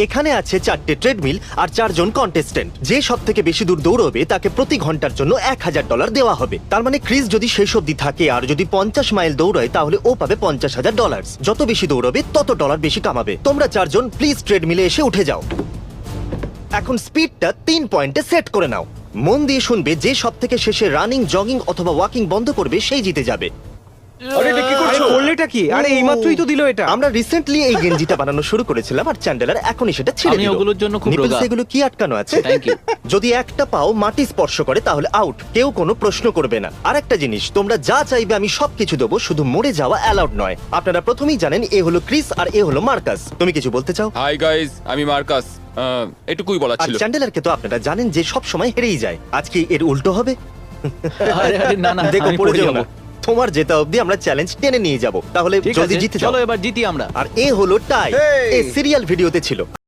এখানে আছে 4টে ট্রেডমিল আর 4জন কন্টেস্ট্যান্ট। যে সব থেকে বেশি দূর দৌড়বে তাকে প্রতি ঘন্টার জন্য $1000 দেওয়া হবে। তার মানে ক্রিস যদি শেষ অবধি থাকে আর যদি 50 মাইল দৌড়ায় তাহলে ও পাবে $50,000। যত বেশি দৌড়বে তত ডলার বেশি কামাবে। তোমরা 4জন প্লিজ ট্রেডমিলে এসে উঠে যাও। এখন স্পিডটা 3 পয়েন্টে সেট করে নাও। মন দিয়ে শুনবে, যে সব থেকে শেষে রানিং, জগিং অথবা ওয়াকিং বন্ধ করবে সেই জিতে যাবে। আরে এটা কি করছো? করলেটা কি? আরে এইমাত্রই তো দিল এটা। আমরা রিসেন্টলি এই গেঞ্জিটা বানানো শুরু করেছিলাম আর চ্যান্ডেলার এখনই সেটা ছিঁড়ে আমি দিল। ওগুলোর জন্য খুব Nipples রোগা। এগুলো কি আটকানো আছে? Thank you. যদি একটা পাও মাটি স্পর্শ করে তাহলে আউট, কেউ কোনো প্রশ্ন করবে না। আর একটা জিনিস, তোমরা যা চাইবে আমি সবকিছু দেবো, শুধু মরে যাওয়া অ্যালাউড নয়। আপনারা প্রথমেই জানেন এ হলো ক্রিস আর এ হলো মার্কাস। তুমি কিছু বলতে চাও? হাই গাইস, আমি মার্কাস। এটুকুই বলার আর ছিল। চ্যান্ডেলারকে তো আপনারা জানেন যে সব সময় হেরেই যায়। আজকে এর উল্টো হবে। আরে আরে না না, দেখো আমি পড়ে পড়ে যাও যাবো। না। তোমার জেতা অবধি আমরা চ্যালেঞ্জ টেনে নিয়ে যাব। তাহলে ঠিক জলদি আছে, জিতে যাও। চলো এবার জিতি আমরা। আর এ হলো টাই। Hey! এ সিরিয়াল ভিডিওতে ছিল।